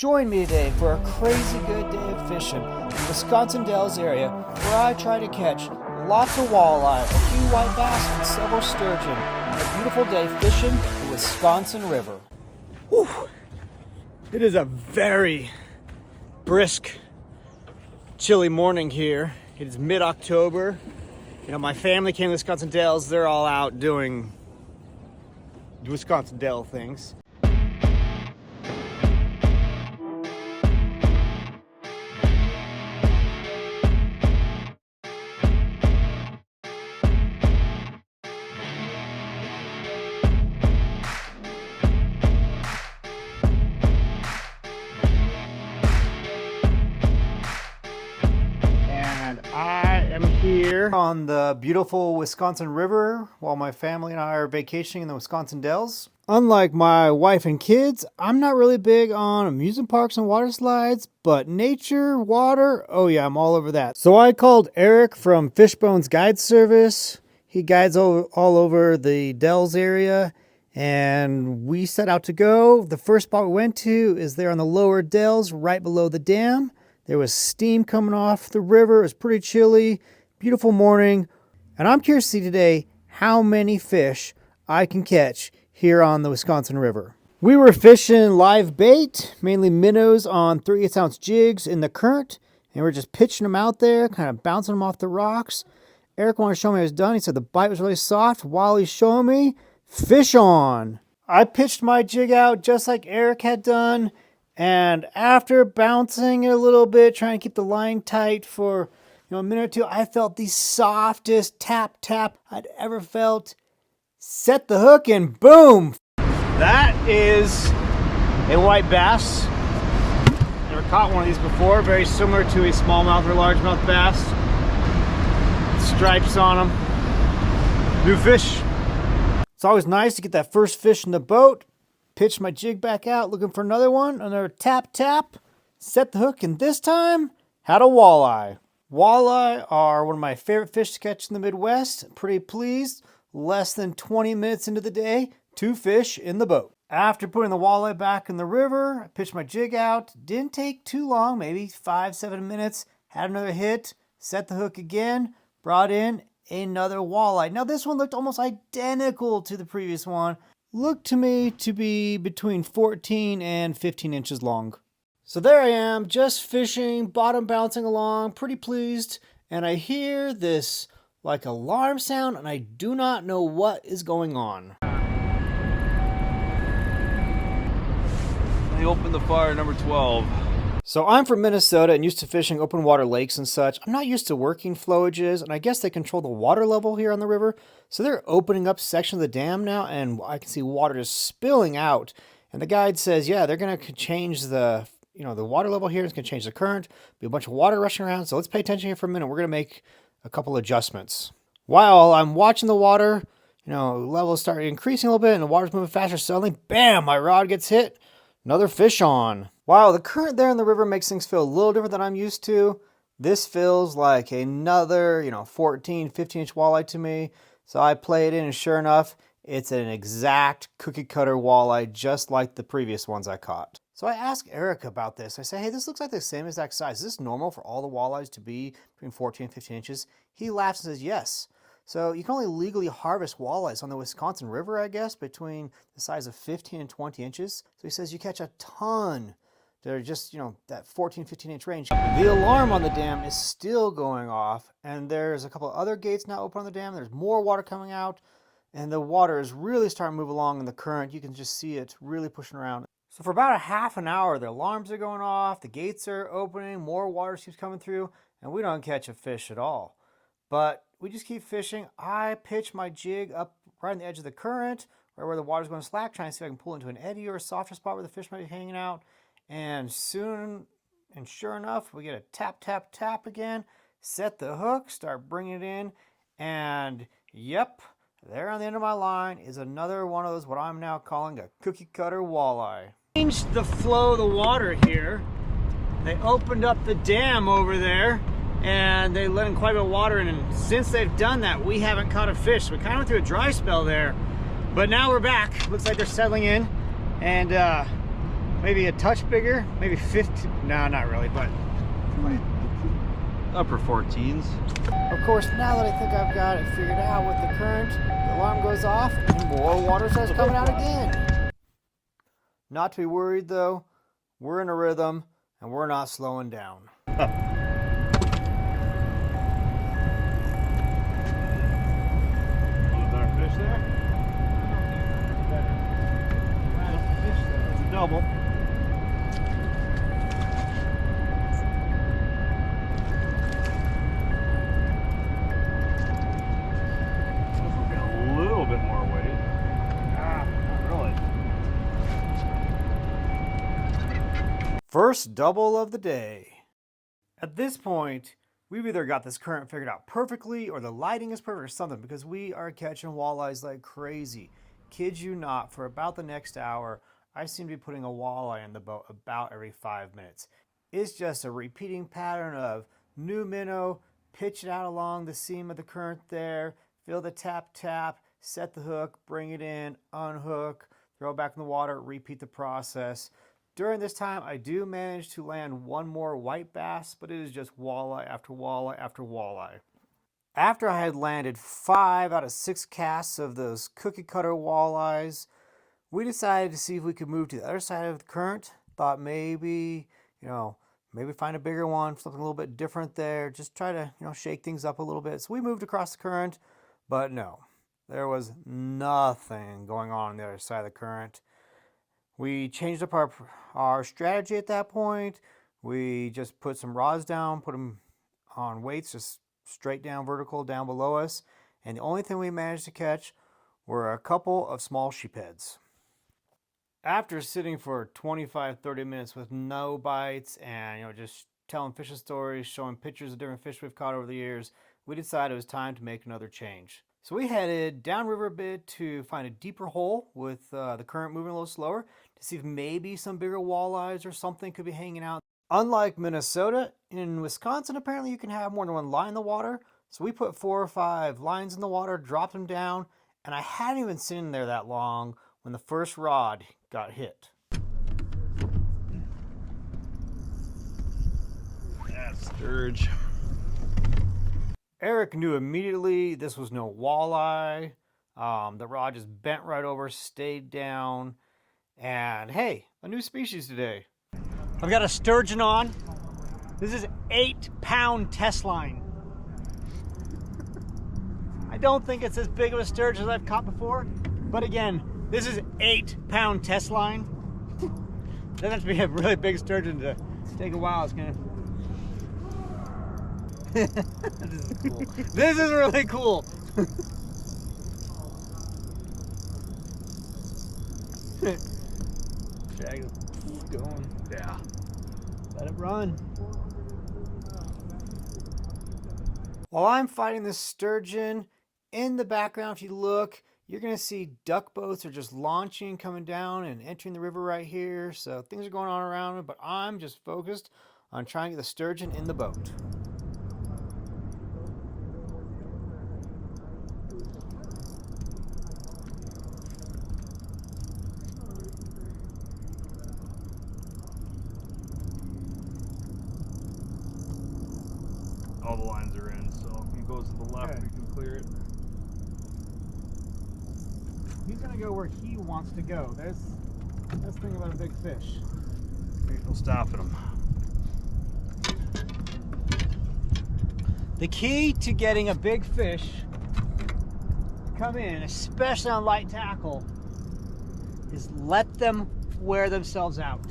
Join me today for a crazy good day of fishing in the Wisconsin Dells area where I try to catch lots of walleye, a few white bass, and several sturgeon. A beautiful day fishing the Wisconsin River. Whew. It is a very brisk, chilly morning here. It is mid-October. You know, my family came to Wisconsin Dells. They're all out doing Wisconsin Dell things. I am here on the beautiful Wisconsin River while my family and I are vacationing in the Wisconsin Dells. Unlike my wife and kids, I'm not really big on amusement parks and water slides, but nature, water, oh yeah, I'm all over that. So I called Eric from Fishbone's Guide Service. He guides all over the Dells area, and we set out to go. The first spot we went to is there on the lower Dells, right below the dam. There was steam coming off the river. It was pretty chilly, beautiful morning. And I'm curious to see today how many fish I can catch here on the Wisconsin River. We were fishing live bait, mainly minnows on 3/8 ounce jigs in the current. And we're just pitching them out there, kind of bouncing them off the rocks. Eric wanted to show me I was done. He said the bite was really soft. While he's showing me, fish on. I pitched my jig out just like Eric had done. And after bouncing it a little bit, trying to keep the line tight for a minute or two, I felt the softest tap I'd ever felt. Set the hook and boom! That is a white bass. Never caught one of these before. Very similar to a smallmouth or largemouth bass. Stripes on them. New fish. It's always nice to get that first fish in the boat. Pitched my jig back out, looking for another one. Another tap, set the hook, and this time, had a walleye. Walleye are one of my favorite fish to catch in the Midwest. Pretty pleased. Less than 20 minutes into the day, 2 fish in the boat. After putting the walleye back in the river, I pitched my jig out. Didn't take too long, maybe 5-7 minutes. Had another hit, set the hook again, brought in another walleye. Now this one looked almost identical to the previous one. Looked to me to be between 14 and 15 inches long. So there I am, just fishing, bottom bouncing along, pretty pleased. And I hear this like alarm sound, and I do not know what is going on. They opened the fire, number 12. So I'm from Minnesota and used to fishing open water lakes and such. I'm not used to working flowages, and I guess they control the water level here on the river. So they're opening up sections of the dam now, and I can see water just spilling out. And the guide says, yeah, they're going to change the water level here. It's going to change the current. Be a bunch of water rushing around. So let's pay attention here for a minute. We're going to make a couple adjustments. While I'm watching the water, levels start increasing a little bit, and the water's moving faster. Suddenly, bam, my rod gets hit. Another fish on. Wow, the current there in the river makes things feel a little different than I'm used to. This feels like another, 14, 15-inch walleye to me. So I play it in, and sure enough, it's an exact cookie cutter walleye, just like the previous ones I caught. So I asked Eric about this. I say, hey, this looks like the same exact size. Is this normal for all the walleyes to be between 14 and 15 inches? He laughs and says, yes. So you can only legally harvest walleyes on the Wisconsin River, I guess, between the size of 15 and 20 inches. So he says you catch a ton. They're just, that 14, 15-inch range. The alarm on the dam is still going off, and there's a couple of other gates now open on the dam. There's more water coming out, and the water is really starting to move along in the current. You can just see it really pushing around. So for about a half an hour, the alarms are going off, the gates are opening, more water keeps coming through, and we don't catch a fish at all. But we just keep fishing. I pitch my jig up right on the edge of the current, right where the water's going slack, trying to see if I can pull into an eddy or a softer spot where the fish might be hanging out. And soon, and sure enough, we get a tap again, set the hook, start bringing it in, and yep, there on the end of my line is another one of those, what I'm now calling a cookie cutter walleye. Changed the flow of the water here. They opened up the dam over there, and they let in quite a bit of water in, and since they've done that, we haven't caught a fish. We kind of went through a dry spell there, but now we're back. Looks like they're settling in, and Maybe a touch bigger, maybe 50. No, not really, but Upper 14s. of course, now that I think I've got it figured out with the current, the alarm goes off and more water starts coming out again. Not to be worried though, we're in a rhythm and we're not slowing down. Fish there? It's a double. A little bit more weight. Not really. First double of the day. At this point, we've either got this current figured out perfectly or the lighting is perfect or something, because we are catching walleyes like crazy. Kid you not, for about the next hour, I seem to be putting a walleye in the boat about every 5 minutes. It's just a repeating pattern of new minnow, pitch it out along the seam of the current there, feel the tap tap, set the hook, bring it in, unhook, throw it back in the water, repeat the process. During this time, I do manage to land one more white bass, but it is just walleye after walleye after walleye. After I had landed 5 out of 6 casts of those cookie cutter walleyes, we decided to see if we could move to the other side of the current. Thought maybe, maybe find a bigger one, something a little bit different there. Just try to, shake things up a little bit. So we moved across the current, but no, there was nothing going on the other side of the current. We changed up our strategy at that point. We just put some rods down, put them on weights, just straight down vertical down below us. And the only thing we managed to catch were a couple of small sheepheads. After sitting for 25-30 minutes with no bites and just telling fishing stories, showing pictures of different fish we've caught over the years, we decided it was time to make another change. So we headed downriver a bit to find a deeper hole with the current moving a little slower to see if maybe some bigger walleyes or something could be hanging out. Unlike Minnesota, in Wisconsin apparently you can have more than one line in the water. So we put 4 or 5 lines in the water, dropped them down, and I hadn't even sitting there that long when the first rod got hit. That's sturge. Eric knew immediately this was no walleye. The rod just bent right over, stayed down, and hey, a new species today. I've got a sturgeon on. This is 8-pound test line. I don't think it's as big of a sturgeon as I've caught before, but again, this is 8-pound test line. Doesn't have to be a really big sturgeon to take a while. It's kind of. This is cool. This is really cool. Drag it going. Yeah. Let it run. While I'm fighting this sturgeon, in the background, if you look, you're going to see duck boats are just launching, coming down and entering the river right here. So things are going on around me, but I'm just focused on trying to get the sturgeon in the boat. All the lines are in, so if he goes to the left, we can clear it. He's going to go where he wants to go. That's the thing about a big fish. Ain't no stopping him. The key to getting a big fish to come in, especially on light tackle, is let them wear themselves out.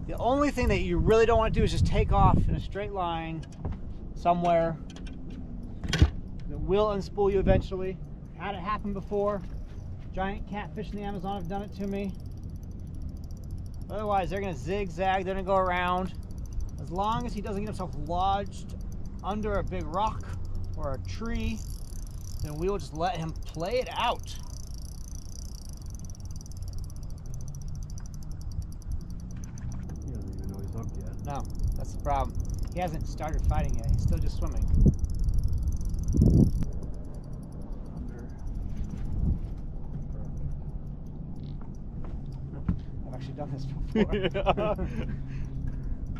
The only thing that you really don't want to do is just take off in a straight line somewhere that will unspool you eventually. Had it happen before. Giant catfish in the Amazon have done it to me. Otherwise, they're going to zigzag, they're going to go around. As long as he doesn't get himself lodged under a big rock or a tree, then we will just let him play it out. He doesn't even know he's hooked yet. No, that's the problem. He hasn't started fighting yet. He's still just swimming. done this before.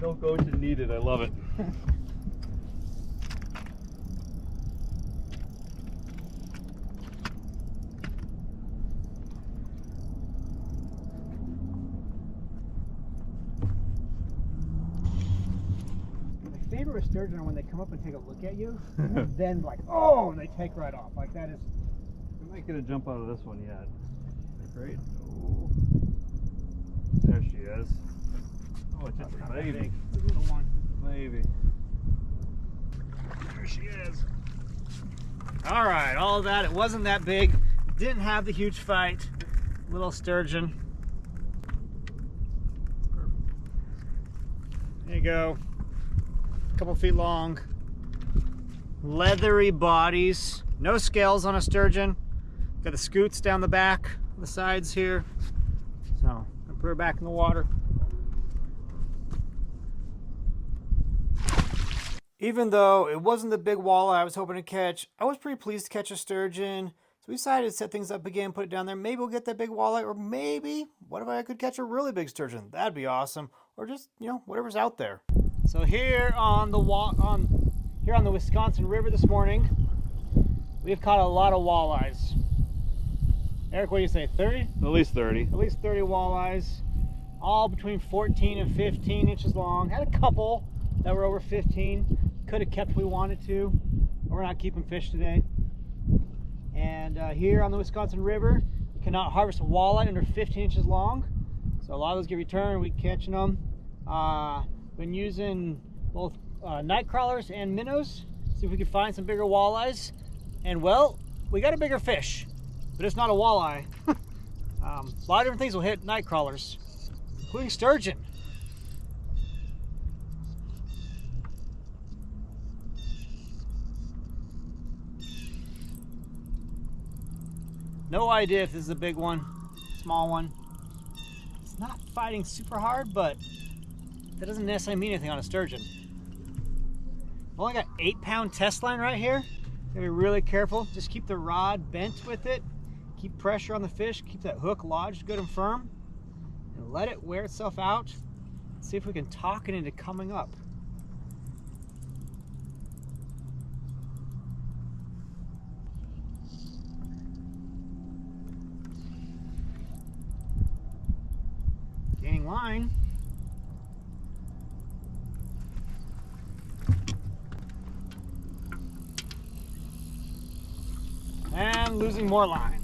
No coaching needed. I love it. My favorite sturgeon are when they come up and take a look at you, and then like, oh, and they take right off. Like that is. We might get a jump out of this one yet. Great. Oh. There she is. Oh, it's just a baby. The little one. Maybe. There she is. All right, all that. It wasn't that big. Didn't have the huge fight. Little sturgeon. There you go. A couple feet long. Leathery bodies. No scales on a sturgeon. Got the scoots down the back, the sides here. So I put her back in the water. Even though it wasn't the big walleye I was hoping to catch, I was pretty pleased to catch a sturgeon. So we decided to set things up again, put it down there. Maybe we'll get that big walleye, or maybe, what if I could catch a really big sturgeon? That'd be awesome. Or just, you know, whatever's out there. So here on the Wisconsin River this morning, we've caught a lot of walleyes. Eric, what do you say, 30? At least 30. At least 30 walleyes, all between 14 and 15 inches long. Had a couple that were over 15. Could have kept if we wanted to. We're not keeping fish today. And here on the Wisconsin River, you cannot harvest a walleye under 15 inches long. So a lot of those get returned. We're catching them. Been using both night crawlers and minnows. See if we can find some bigger walleyes. And well, we got a bigger fish, but it's not a walleye. A lot of different things will hit night crawlers, including sturgeon. No idea if this is a big one, small one. It's not fighting super hard, but that doesn't necessarily mean anything on a sturgeon. I've only got 8-pound test line right here. Gotta be really careful. Just keep the rod bent with it. Keep pressure on the fish. Keep that hook lodged good and firm. And let it wear itself out. See if we can talk it into coming up. Gaining line. And losing more line.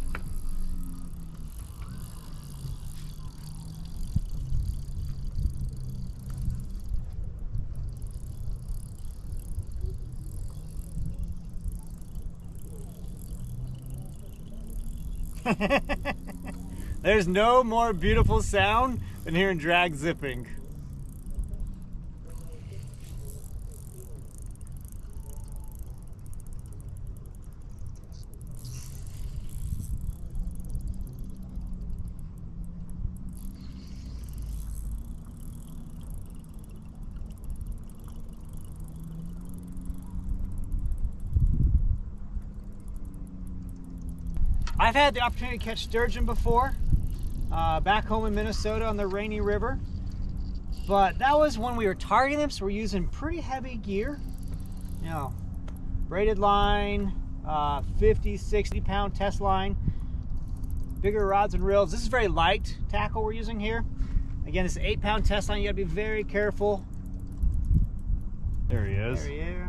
There's no more beautiful sound than hearing drag zipping. I've had the opportunity to catch sturgeon before, back home in Minnesota on the Rainy River, but that was when we were targeting them, so we're using pretty heavy gear. You know, braided line, 50, 60 pound test line, bigger rods and reels. This is very light tackle we're using here. Again, it's an 8-pound test line. You gotta be very careful. There he is. There he is.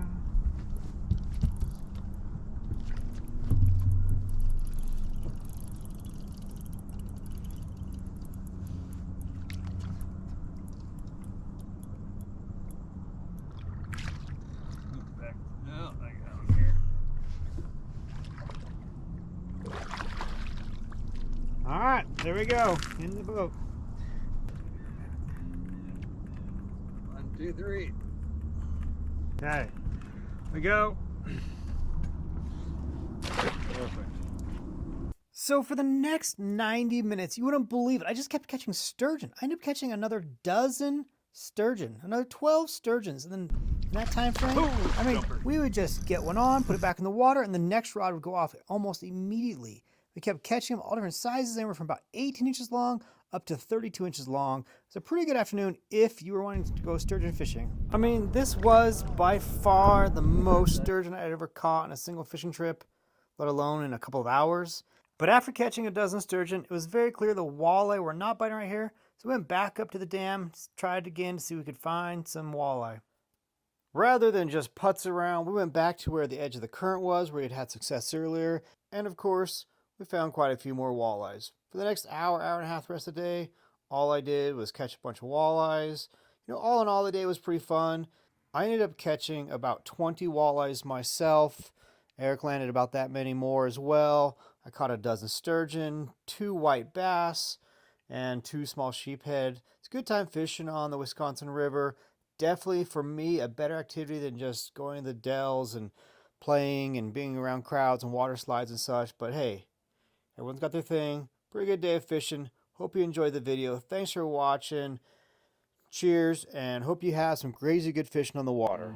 All right, there we go, in the boat. 1, 2, 3. Okay, we go. Perfect. So for the next 90 minutes, you wouldn't believe it, I just kept catching sturgeon. I ended up catching another 12 sturgeons, another 12 sturgeons, and then in that time frame, I mean, we would just get one on, put it back in the water, and the next rod would go off almost immediately. We kept catching them all different sizes. They were from about 18 inches long up to 32 inches long. It's a pretty good afternoon if you were wanting to go sturgeon fishing. I mean, this was by far the most sturgeon I'd ever caught in a single fishing trip, let alone in a couple of hours. But after catching a dozen sturgeon, it was very clear the walleye were not biting right here, so we went back up to the dam, tried again to see if we could find some walleye. Rather than just putz around, we went back to where the edge of the current was, where we had had success earlier, and of course, we found quite a few more walleyes. For the next hour, hour and a half the rest of the day, all I did was catch a bunch of walleyes. All in all, the day was pretty fun. I ended up catching about 20 walleyes myself. Eric landed about that many more as well. I caught a dozen sturgeon, 2 white bass, and 2 small sheephead. It's a good time fishing on the Wisconsin River. Definitely, for me, a better activity than just going to the dells and playing and being around crowds and water slides and such. But hey, everyone's got their thing. Pretty good day of fishing. Hope you enjoyed the video. Thanks for watching. Cheers, and hope you have some crazy good fishing on the water.